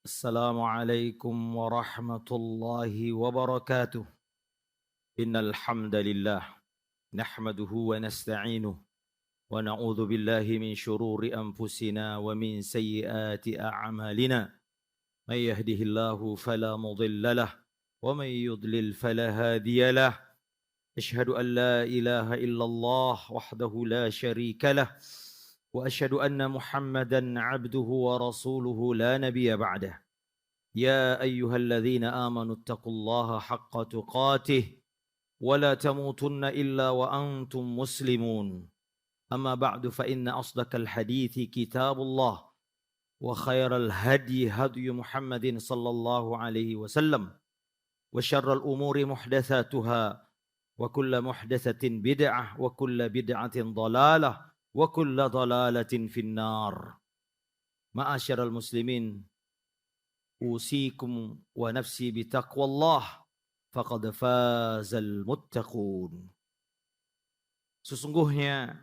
السلام عليكم ورحمة الله وبركاته. إن الحمد لله نحمده ونستعينه ونعوذ بالله من شرور أنفسنا ومن سيئات أعمالنا. من يهده الله فلا مضل له ومن يضلل فلا هادي له. أشهد أن لا إله إلا الله وحده لا شريك له وأشهد أن محمدا عبده ورسوله لا نبي بعده. يا أيها الذين آمنوا اتقوا الله حق تقاته ولا تموتن إلا وأنتم مسلمون. أما بعد فإن أصدق الحديث كتاب الله وخير الهدي هدي محمد صلى الله عليه وسلم وشر الأمور محدثاتها وكل محدثة بدعة وكل بدعة ضلالة وكل ضلالة في النار. معاشر المسلمين أوصيكم ونفسي بتقوى الله فقد فاز المتقون. Sesungguhnya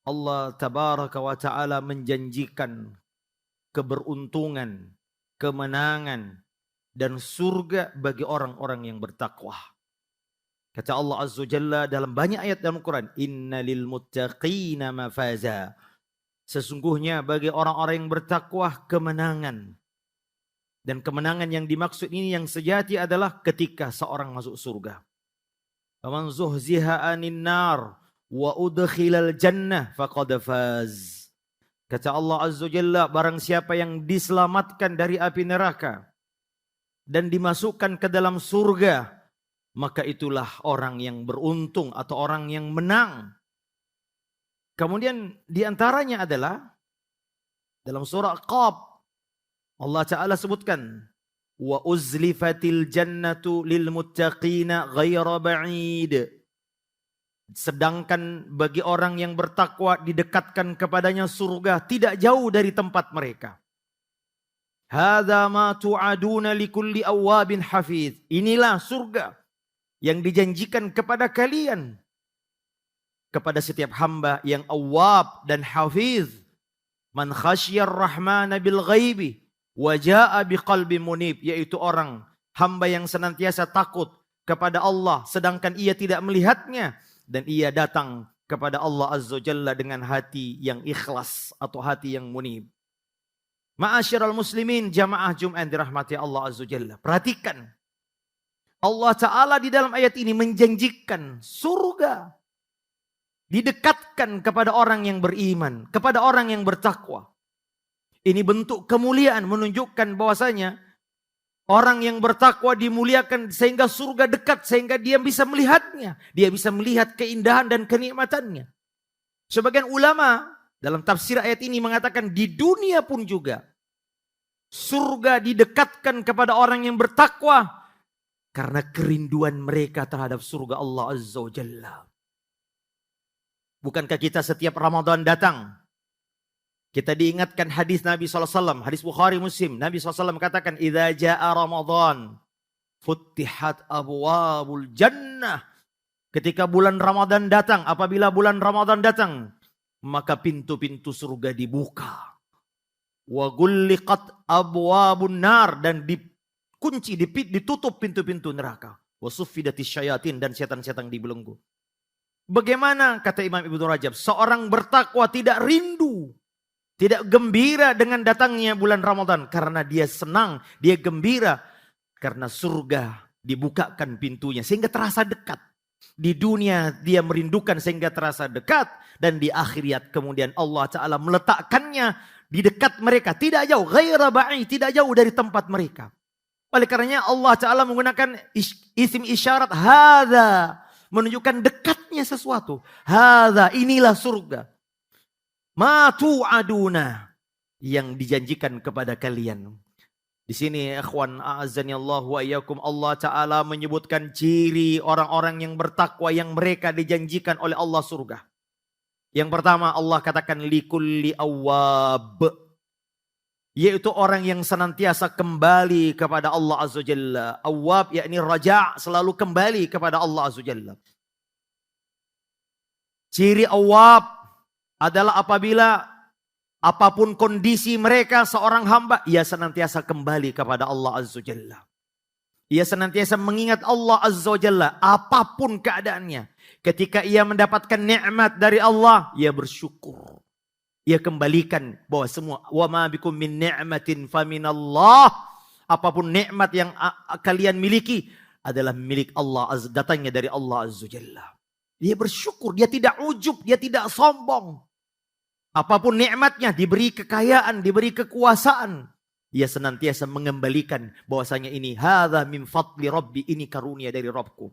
Allah tabaraka wa ta'ala menjanjikan keberuntungan, kemenangan dan surga bagi orang-orang yang bertakwa. Kata Allah Azza Jalla dalam banyak ayat dalam Quran, innalil muttaqina mafaza. Sesungguhnya bagi orang-orang yang bertakwa kemenangan. Dan kemenangan yang dimaksud ini yang sejati adalah ketika seorang masuk surga. Faman zuhziha 'anil nar wa udkhilal jannah faqad faz. Kata Allah Azza Jalla, barang siapa yang diselamatkan dari api neraka dan dimasukkan ke dalam surga, maka itulah orang yang beruntung atau orang yang menang. Kemudian diantaranya adalah dalam surah Qaf Allah Ta'ala sebutkan wa uzlifatil jannatu lil muttaqina ghaira ba'id. Sedangkan bagi orang yang bertakwa didekatkan kepadanya surga tidak jauh dari tempat mereka. Hadza ma tu'aduna likulli awwabin hafiz. Inilah surga yang dijanjikan kepada kalian, kepada setiap hamba yang awwab dan hafiz. Man khasyar rahmana bil ghaibi wa jaa biqalbin munib, yaitu orang hamba yang senantiasa takut kepada Allah sedangkan ia tidak melihatnya dan ia datang kepada Allah Azza Jalla dengan hati yang ikhlas atau hati yang munib. Ma'asyiral muslimin, jamaah Jumat dirahmati Allah Azza Jalla. Perhatikan, Allah Ta'ala di dalam ayat ini menjanjikan surga didekatkan kepada orang yang beriman, kepada orang yang bertakwa. Ini bentuk kemuliaan menunjukkan bahwasanya orang yang bertakwa dimuliakan sehingga surga dekat, sehingga dia bisa melihatnya. Dia bisa melihat keindahan dan kenikmatannya. Sebagian ulama dalam tafsir ayat ini mengatakan di dunia pun juga surga didekatkan kepada orang yang bertakwa karena kerinduan mereka terhadap surga Allah Azza wa Jalla. Bukankah kita setiap Ramadan datang, kita diingatkan hadis Nabi SAW, hadis Bukhari Muslim. Nabi SAW katakan, idza jaa Ramadan, futtihat abwabul jannah. Ketika bulan Ramadan datang, apabila bulan Ramadan datang, maka pintu-pintu surga dibuka. Wa gulliqat abwabun nar, dan dikunci, ditutup pintu-pintu neraka. Wa suffidatis syayatin, dan setan-setan dibelenggu. Bagaimana, kata Imam Ibnu Rajab, seorang bertakwa tidak rindu, tidak gembira dengan datangnya bulan Ramadan karena dia senang, dia gembira karena surga dibukakan pintunya sehingga terasa dekat. Di dunia dia merindukan sehingga terasa dekat, dan di akhirat kemudian Allah Ta'ala meletakkannya di dekat mereka, tidak jauh, ghaira ba'i, tidak jauh dari tempat mereka. Oleh karenanya Allah Ta'ala menggunakan isim isyarat hadza, menunjukkan dekatnya sesuatu. Hadza, inilah surga. Ma tu'aduna, yang dijanjikan kepada kalian. Di sini ikhwan a'azzani Allah wa iyyakum, Allah Ta'ala menyebutkan ciri orang-orang yang bertakwa yang mereka dijanjikan oleh Allah surga. Yang pertama Allah katakan likulli awwab, yaitu orang yang senantiasa kembali kepada Allah Azza Jalla. Awwab yakni raja', selalu kembali kepada Allah Azza Jalla. Ciri awwab adalah apabila Apapun kondisi mereka seorang hamba, ia senantiasa kembali kepada Allah Azza wa Jalla. Ia senantiasa mengingat Allah Azza wa Jalla apapun keadaannya. Ketika ia mendapatkan nikmat dari Allah, ia bersyukur. Ia kembalikan bahwa semua wa ma bikum min ni'matin faminallah. Apapun nikmat yang kalian miliki adalah milik Allah, datangnya dari Allah Azza wa Jalla. Dia bersyukur, dia tidak ujub, dia tidak sombong. Apapun nikmatnya, diberi kekayaan, diberi kekuasaan, ia senantiasa mengembalikan bahwasanya ini hadza min fadli rabbi, ini karunia dari Rabbku.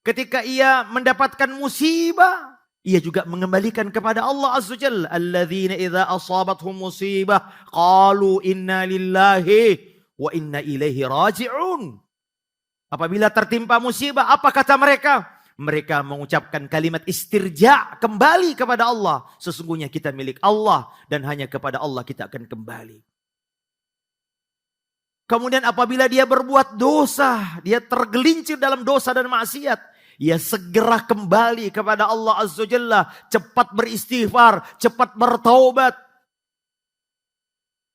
Ketika ia mendapatkan musibah, ia juga mengembalikan kepada Allah Azza wa Jalla. Alladzina idza asabathum musibah qalu inna lillahi wa inna ilaihi raji'un. Apabila tertimpa musibah, apa kata mereka? Mereka mengucapkan kalimat istirja, kembali kepada Allah. Sesungguhnya kita milik Allah dan hanya kepada Allah kita akan kembali. Kemudian apabila dia berbuat dosa, dia tergelincir dalam dosa dan maksiat, ia segera kembali kepada Allah Azza wa Jalla, cepat beristighfar, cepat bertaubat.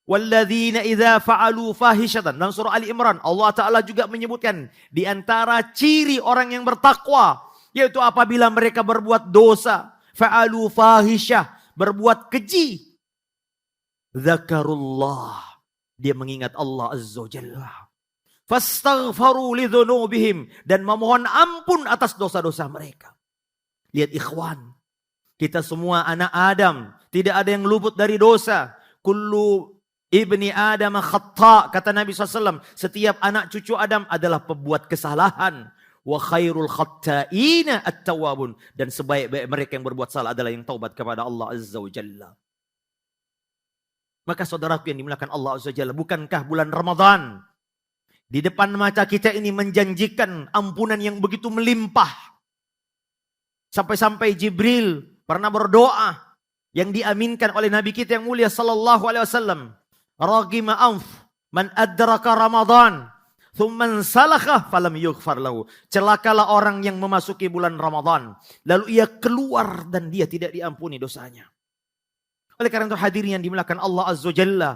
Walladzina idza fa'alu fahishatan, dalam surah Ali Imran Allah Ta'ala juga menyebutkan di antara ciri orang yang bertakwa, yaitu apabila mereka berbuat dosa, fa'alu fahisyah, berbuat keji, dzakarullah, dia mengingat Allah Azza wa Jalla, fastaghfaru lidzunubihim, dan memohon ampun atas dosa-dosa mereka. Lihat ikhwan, kita semua anak Adam, tidak ada yang luput dari dosa. Kullu ibni Adam khata', kata Nabi SAW, setiap anak cucu Adam adalah pembuat kesalahan. Wa khairul khatta'ina at-tawwabun, dan sebaik-baik mereka yang berbuat salah adalah yang taubat kepada Allah Azza wa Jalla. Maka saudaraku yang dimuliakan Allah Azza wa Jalla, bukankah bulan Ramadan di depan mata kita ini menjanjikan ampunan yang begitu melimpah? Sampai-sampai Jibril pernah berdoa yang diaminkan oleh Nabi kita yang mulia sallallahu alaihi wasallam. Ragima anf man adraka Ramadan thumman salakha falam yughfar lahu. Celakalah orang yang memasuki bulan Ramadan lalu ia keluar dan dia tidak diampuni dosanya. Oleh karena itu hadirin yang dimuliakan Allah Azza wa Jalla,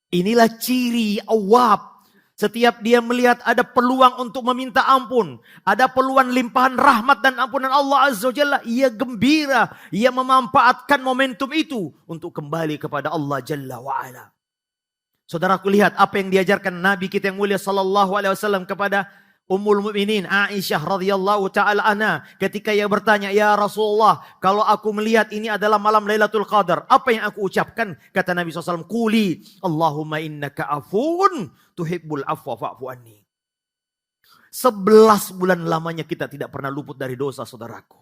inilah ciri awab. Setiap dia melihat ada peluang untuk meminta ampun, ada peluang limpahan rahmat dan ampunan Allah Azza wa Jalla, ia gembira, ia memanfaatkan momentum itu untuk kembali kepada Allah Jalla wa Ala. Saudaraku, lihat apa yang diajarkan Nabi kita yang mulia sallallahu alaihi wasallam kepada Ummul Mukminin Aisyah radhiyallahu taala anha ketika ia bertanya, "Ya Rasulullah, kalau aku melihat ini adalah malam Lailatul Qadar, apa yang aku ucapkan?" Kata Nabi SAW, "Quli Allahumma innaka afuun tuhibbul afwa fa'fu anni." 11 bulan lamanya kita tidak pernah luput dari dosa, saudaraku.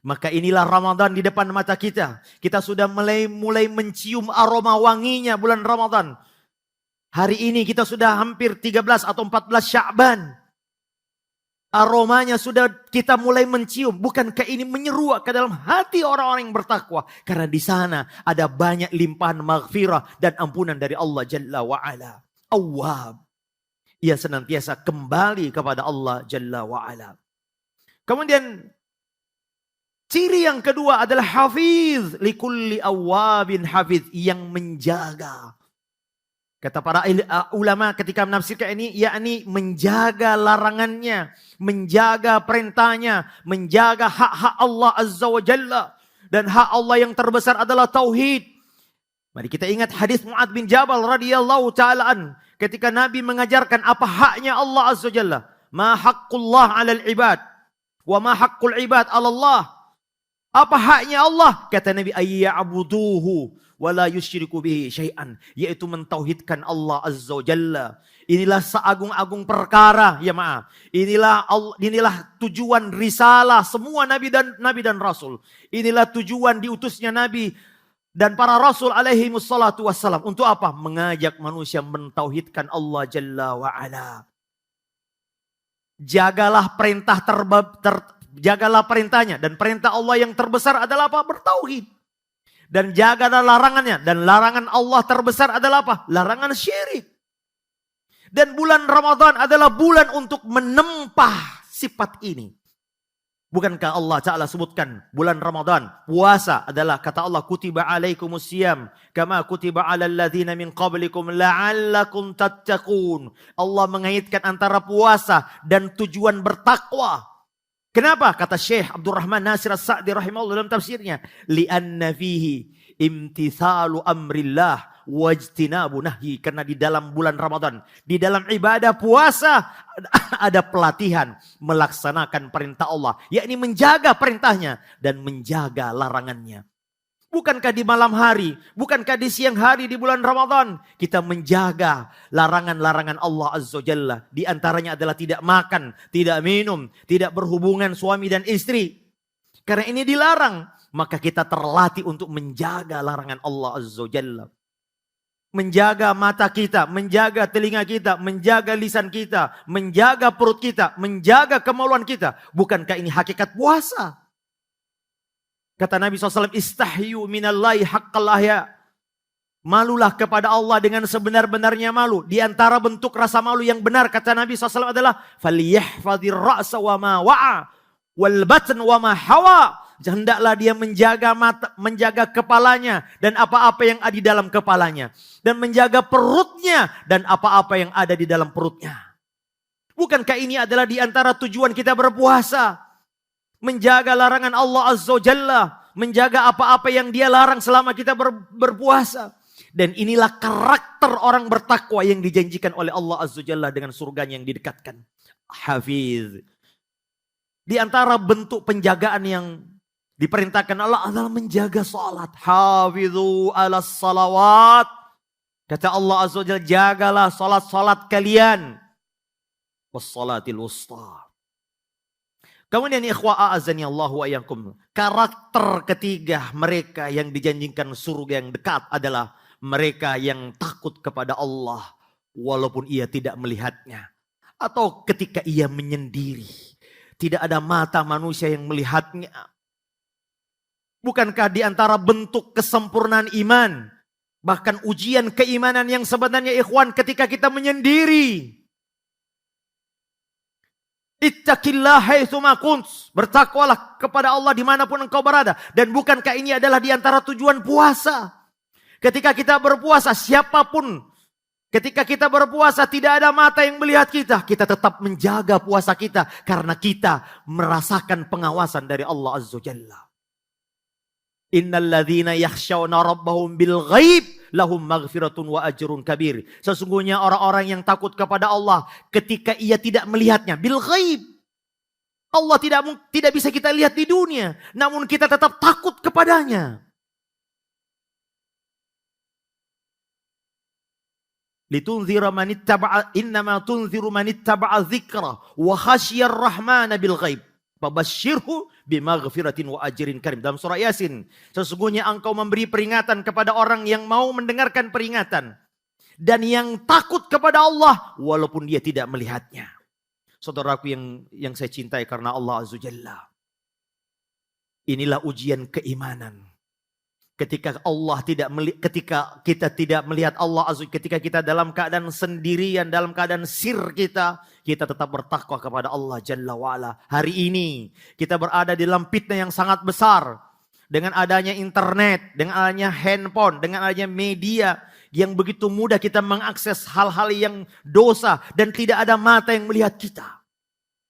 Maka inilah Ramadan di depan mata kita. Kita sudah mulai mencium aroma wanginya bulan Ramadan. Hari ini kita sudah hampir 13 atau 14 Sya'ban. Aromanya sudah kita mulai mencium. Bukankah ini menyeruak ke dalam hati orang-orang yang bertakwa? Karena di sana ada banyak limpahan maghfirah dan ampunan dari Allah Jalla wa'ala. Awwab. Ia senantiasa kembali kepada Allah Jalla wa'ala. Kemudian ciri yang kedua adalah hafiz, likulli awwabin hafiz, yang menjaga. Kata para ulama ketika menafsirkan ini, yakni menjaga larangannya, menjaga perintahnya, menjaga hak-hak Allah Azza wa Jalla. Dan hak Allah yang terbesar adalah tauhid. Mari kita ingat hadis Mu'adz bin Jabal radhiyallahu ta'ala an, ketika Nabi mengajarkan apa haknya Allah Azza wa Jalla. Ma haqqullah 'alal ibad wa ma haqqul ibad 'ala Allah. Apa haknya Allah? Kata Nabi, ayya'buduhu wa la yusyriku bihi syai'an, yaitu mentauhidkan Allah Azza wa Jalla. Inilah seagung-agung perkara, ya maaf. Inilah tujuan risalah semua nabi dan rasul. Inilah tujuan diutusnya nabi dan para rasul alaihi wassalatu wassalam. Untuk apa? Mengajak manusia mentauhidkan Allah Jalla wa Ala. Jagalah jagalah perintahnya, dan perintah Allah yang terbesar adalah apa? Bertauhid. Dan jagalah larangannya, dan larangan Allah terbesar adalah apa? Larangan syirik. Dan bulan Ramadan adalah bulan untuk menempah sifat ini. Bukankah Allah Ta'ala sebutkan bulan Ramadan, puasa adalah kata Allah, kutiba alaikumusiyam kama kutiba alal ladzina min qablikum la'allakum tattaqun. Allah mengaitkan antara puasa dan tujuan bertakwa. Kenapa? Kata Syekh Abdurrahman Nasir As-Sa'di rahimahullah dalam tafsirnya, li'anna fihi imtithalu amrillah wajtinabu nahyi. Karena di dalam bulan Ramadan, di dalam ibadah puasa ada pelatihan melaksanakan perintah Allah, yakni menjaga perintahnya dan menjaga larangannya. Bukankah di malam hari, bukankah di siang hari di bulan Ramadan kita menjaga larangan-larangan Allah Azza wa Jalla? Di antaranya adalah tidak makan, tidak minum, tidak berhubungan suami dan istri. Karena ini dilarang, maka kita terlatih untuk menjaga larangan Allah Azza wa Jalla. Menjaga mata kita, menjaga telinga kita, menjaga lisan kita, menjaga perut kita, menjaga kemaluan kita. Bukankah ini hakikat puasa? Kata Nabi SAW, istahyu minallahi haqqal ahya. Malulah kepada Allah dengan sebenar-benarnya malu. Di antara bentuk rasa malu yang benar, kata Nabi SAW adalah, فَلْيَحْفَظِ الرَّأْسَ وَمَا وَعَى وَالْبَطْنَ وَمَا حَوَى. Hendaklah dia menjaga mata, menjaga kepalanya dan apa-apa yang ada di dalam kepalanya. Dan menjaga perutnya dan apa-apa yang ada di dalam perutnya. Bukankah ini adalah di antara tujuan kita berpuasa? Menjaga larangan Allah Azza wa Jalla. Menjaga apa-apa yang dia larang selama kita berpuasa. Dan inilah karakter orang bertakwa yang dijanjikan oleh Allah Azza wa Jalla dengan surganya yang didekatkan. Hafiz. Di antara bentuk penjagaan yang diperintahkan Allah adalah menjaga salat. Hafizu ala salawat. Kata Allah Azza wa Jalla, jagalah salat-salat kalian. Wassalatil wusta. Kemudian ikhwa a'azani Allah wa iyyakum. Karakter ketiga mereka yang dijanjikan surga yang dekat adalah mereka yang takut kepada Allah walaupun ia tidak melihatnya. Atau ketika ia menyendiri. Tidak ada mata manusia yang melihatnya. Bukankah di antara bentuk kesempurnaan iman, bahkan ujian keimanan yang sebenarnya ikhwan ketika kita menyendiri. Ittaqillah haitsuma kunt. Bertakwalah kepada Allah dimanapun engkau berada. Dan bukankah ini adalah di antara tujuan puasa? Ketika kita berpuasa, siapapun, ketika kita berpuasa tidak ada mata yang melihat kita. Kita tetap menjaga puasa kita. Karena kita merasakan pengawasan dari Allah Azza wa Jalla. Innal ladzina yakhshawna rabbahum bil ghaib lahum maghfiratun wa ajrun kabir. Sesungguhnya orang-orang yang takut kepada Allah ketika ia tidak melihatnya, bil ghaib. Allah tidak bisa kita lihat di dunia, namun kita tetap takut kepadanya. Litunzira man ittaba'a, innama tunziru man ittaba'a dzikra wa khasyiyar rahmana bil ghaib. Fabasyirhu bimaghfiratin wa ajrin karim. Dalam surah Yasin, sesungguhnya engkau memberi peringatan kepada orang yang mau mendengarkan peringatan dan yang takut kepada Allah walaupun dia tidak melihatnya. Saudaraku yang saya cintai karena Allah Azza wa Jalla. Inilah ujian keimanan. Ketika kita tidak melihat Allah Azza, ketika kita dalam keadaan sendirian, dalam keadaan sir kita tetap bertakwa kepada Allah Jalla wa'ala. Hari ini kita berada di dalam fitnah yang sangat besar. Dengan adanya internet, dengan adanya handphone, dengan adanya media yang begitu mudah kita mengakses hal-hal yang dosa dan tidak ada mata yang melihat kita.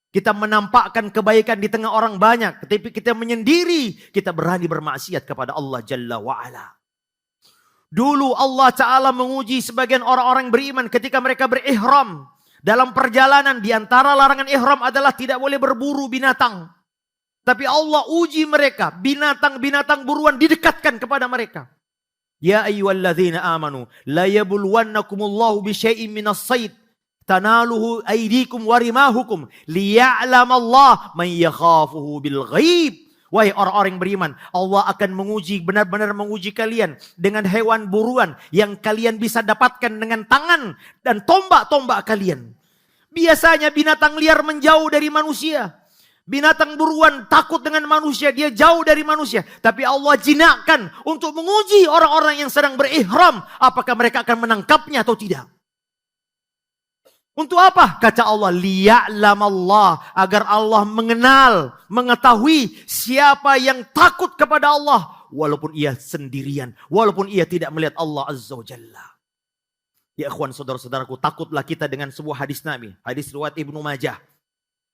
Kita menampakkan kebaikan di tengah orang banyak. Tetapi kita menyendiri. Kita berani bermaksiat kepada Allah Jalla wa'ala. Dulu Allah Ta'ala menguji sebagian orang-orang beriman ketika mereka berihram. Dalam perjalanan di antara larangan ihram adalah tidak boleh berburu binatang. Tapi Allah uji mereka. Binatang-binatang buruan didekatkan kepada mereka. Ya ayyuhalladzina amanu. La yabulwannakumullahu bisyai'in minas sayd. Tanaluhu aidikum warimahukum liya'lamallah man yakhafuhu bil ghaib. Wahai orang-orang yang beriman, Allah akan menguji, benar-benar menguji kalian dengan hewan buruan yang kalian bisa dapatkan dengan tangan dan tombak-tombak kalian. Biasanya binatang liar menjauh dari manusia. Binatang buruan takut dengan manusia, dia jauh dari manusia. Tapi Allah jinakkan untuk menguji orang-orang yang sedang berihram, apakah mereka akan menangkapnya atau tidak. Untuk apa? Kata Allah, liya'lamallah, agar Allah mengenal, mengetahui siapa yang takut kepada Allah walaupun ia sendirian, walaupun ia tidak melihat Allah Azza wa Jalla. Ya ikhwan, saudara-saudaraku, takutlah kita dengan sebuah hadis Nabi, hadis riwayat Ibnu Majah.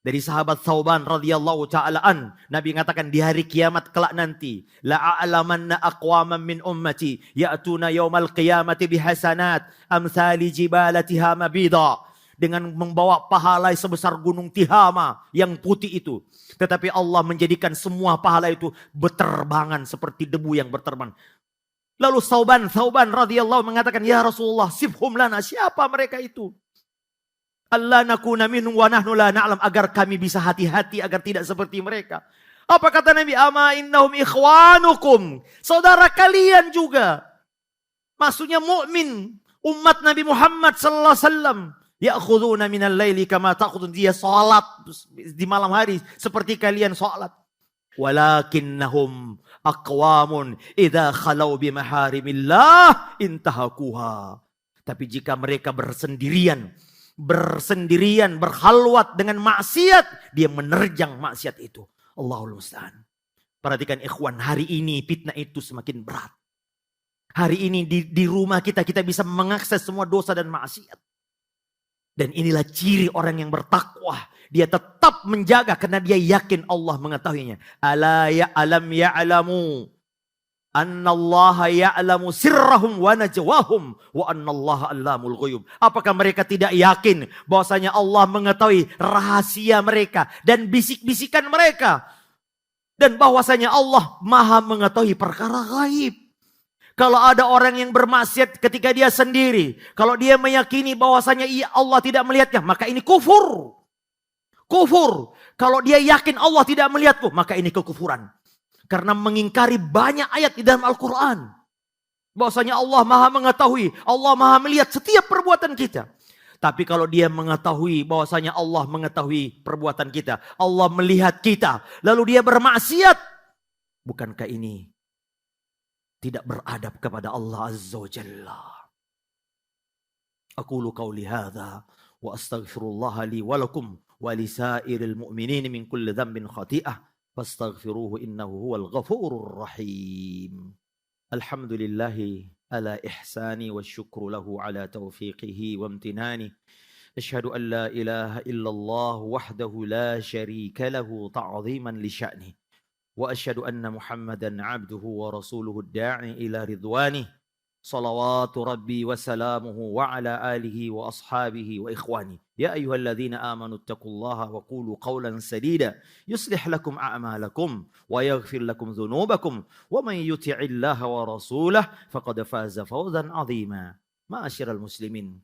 Dari sahabat Thauban radhiyallahu ta'ala an, Nabi mengatakan di hari kiamat kelak nanti, la'alamanna aqwaman min ummati ya'tuna yaumal qiyamati bihasanat amthali jibalatiha mabida, dengan membawa pahala sebesar gunung Tihama yang putih itu. Tetapi Allah menjadikan semua pahala itu berterbangan seperti debu yang berterbang. Lalu Thauban radhiyallahu mengatakan, ya Rasulullah, sifhum lana, siapa mereka itu? Allah nakuna minhum wa nahnu la na'lam, agar kami bisa hati-hati agar tidak seperti mereka. Apa kata Nabi? Ama innahum ikhwanukum, saudara kalian juga. Maksudnya mukmin, umat Nabi Muhammad sallallahu alaihi wasallam. Ya'khuduna minal laili kama ta'khudun, dia salat di malam hari seperti kalian salat. Walakinnahum aqwamun idza khalau bi maharimillah intahakuha. Tapi jika mereka bersendirian, berhalwat dengan maksiat, dia menerjang maksiat itu. Allahul musta'an. Perhatikan ikhwan, hari ini fitnah itu semakin berat. Hari ini di rumah kita bisa mengakses semua dosa dan maksiat. Dan inilah ciri orang yang bertakwa. Dia tetap menjaga karena dia yakin Allah mengetahuinya. Ala ya'lam ya'lamu annallaha ya'lamu sirrahum wa najwahum wa annallaha allamul ghuyub. Apakah mereka tidak yakin bahwasanya Allah mengetahui rahasia mereka dan bisik-bisikan mereka, dan bahwasanya Allah Maha mengetahui perkara gaib? Kalau ada orang yang bermaksiat ketika dia sendiri, kalau dia meyakini bahwasanya Allah tidak melihatnya, maka ini kufur. Kufur. Kalau dia yakin Allah tidak melihatku, maka ini kekufuran. Karena mengingkari banyak ayat di dalam Al-Quran. Bahwasanya Allah Maha mengetahui, Allah Maha melihat setiap perbuatan kita. Tapi kalau dia mengetahui bahwasanya Allah mengetahui perbuatan kita, Allah melihat kita, lalu dia bermaksiat, bukankah ini tidak beradab kepada Allah Azza wa Jalla? Aqulu qawli hadha wa astaghfirullah li wa lakum wa lisairil mu'minin min kulli dhanbin khati'ah fastaghfiruhu innahu huwal ghafurur rahim. Alhamdulillahi ala ihsani wa syukru lahu ala taufiqihi wa amtinani. Ashhadu an la ilaha illallah wahdahu la syarika lahu ta'ziman li sya'nih. وأشهد أن محمدا عبده ورسوله الداعي إلى رضوانه صلوات ربي وسلامه وعلى آله وأصحابه وإخوانه يا أيها الذين آمنوا اتقوا الله وقولوا قولا سديدا يصلح لكم أعمالكم ويغفر لكم ذنوبكم ومن يطع الله ورسوله فقد فاز فوزا عظيما. Ma'asyiral muslimin,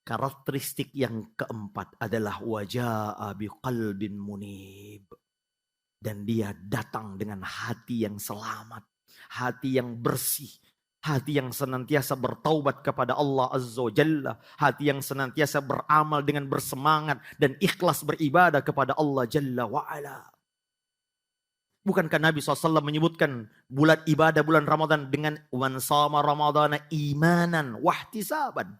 karakteristik yang keempat adalah waja'a biqalbin munib. Dan dia datang dengan hati yang selamat, hati yang bersih, hati yang senantiasa bertaubat kepada Allah Azza wa Jalla, hati yang senantiasa beramal dengan bersemangat dan ikhlas beribadah kepada Allah Jalla wa'ala. Bukankah Nabi SAW menyebutkan bulan ibadah bulan Ramadan dengan man shama ramadhana imanan wahtisaban,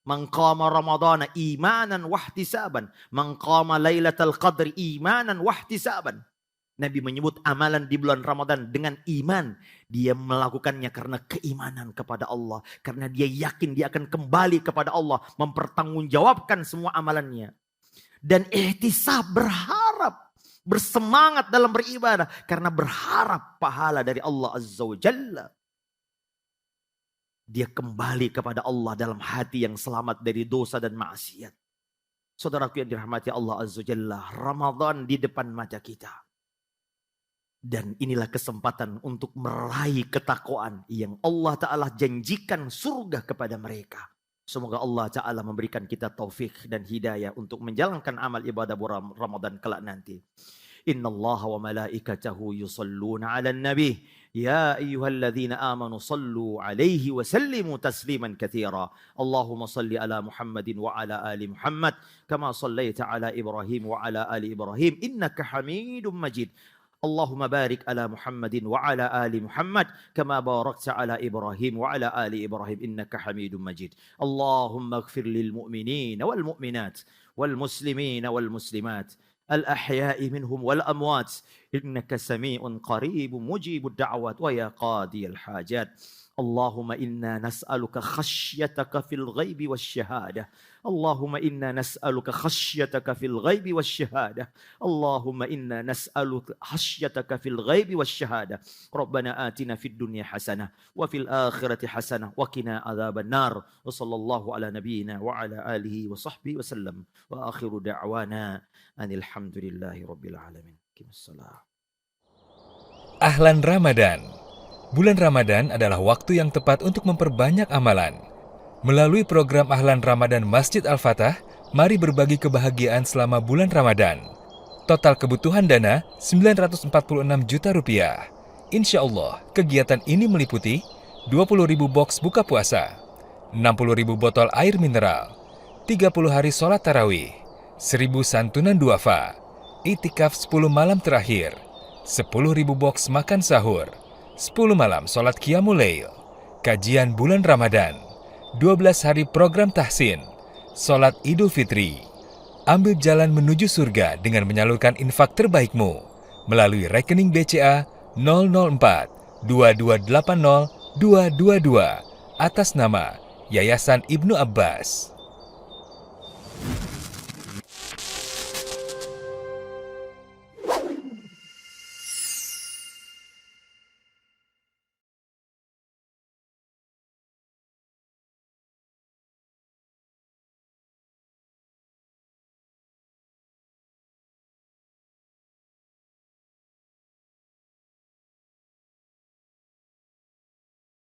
man qama ramadhana imanan wahtisaban, man qama lailatul qadri imanan wahtisaban. Nabi menyebut amalan di bulan Ramadan dengan iman. Dia melakukannya karena keimanan kepada Allah. Karena dia yakin dia akan kembali kepada Allah. Mempertanggungjawabkan semua amalannya. Dan ihtisab, berharap. Bersemangat dalam beribadah. Karena berharap pahala dari Allah Azza wa Jalla. Dia kembali kepada Allah dalam hati yang selamat dari dosa dan maksiat. Saudaraku yang dirahmati Allah Azza wa Jalla. Ramadan di depan mata kita. Dan inilah kesempatan untuk meraih ketakwaan yang Allah Ta'ala janjikan surga kepada mereka. Semoga Allah Ta'ala memberikan kita taufik dan hidayah untuk menjalankan amal ibadah bulan Ramadan kelak nanti. Inna Allah wa malaikatahu yusalluna ala nabi. Ya ayyuhalladzina amanu sallu alaihi wa sallimu tasliman kathira. Allahumma salli ala Muhammadin wa ala ali Muhammad. Kama sallaita ala Ibrahim wa ala ali Ibrahim. Innaka hamidun majid. اللهم بارك على محمد وعلى آل محمد كما باركت على إبراهيم وعلى آل إبراهيم إنك حميد مجيد. اللهم اغفر للمؤمنين والمؤمنات والمسلمين والمسلمات الأحياء منهم والأموات إنك سميع قريب مجيب الدعوات ويا قاضي الحاجات. اللهم إنا نسألك خشيتك في الغيب والشهادة. اللهم إنا نسألك خشيتك في الغيب والشهادة. اللهم إنا نسألك خشيتك في الغيب والشهادة. ربنا آتنا في الدنيا حسنة وفي الآخرة حسنة وقنا عذاب النار. وصلى الله على نبينا وعلى آله وصحبه وسلم. وآخر دعوانا أن الحمد لله رب العالمين. السلام. Ahlan Ramadan. Bulan Ramadan adalah waktu yang tepat untuk memperbanyak amalan. Melalui program Ahlan Ramadan Masjid Al-Fatah, mari berbagi kebahagiaan selama bulan Ramadan. Total kebutuhan dana 946 juta rupiah. Insya Allah, kegiatan ini meliputi 20.000 box buka puasa, 60.000 botol air mineral, 30 hari sholat tarawih, 1.000 santunan duafa, itikaf 10 malam terakhir, 10.000 box makan sahur, 10 malam sholat qiyamul lail, kajian bulan Ramadan, 12 hari program tahsin, sholat Idul Fitri. Ambil jalan menuju surga dengan menyalurkan infak terbaikmu melalui rekening BCA 004 2280 222 atas nama Yayasan Ibnu Abbas.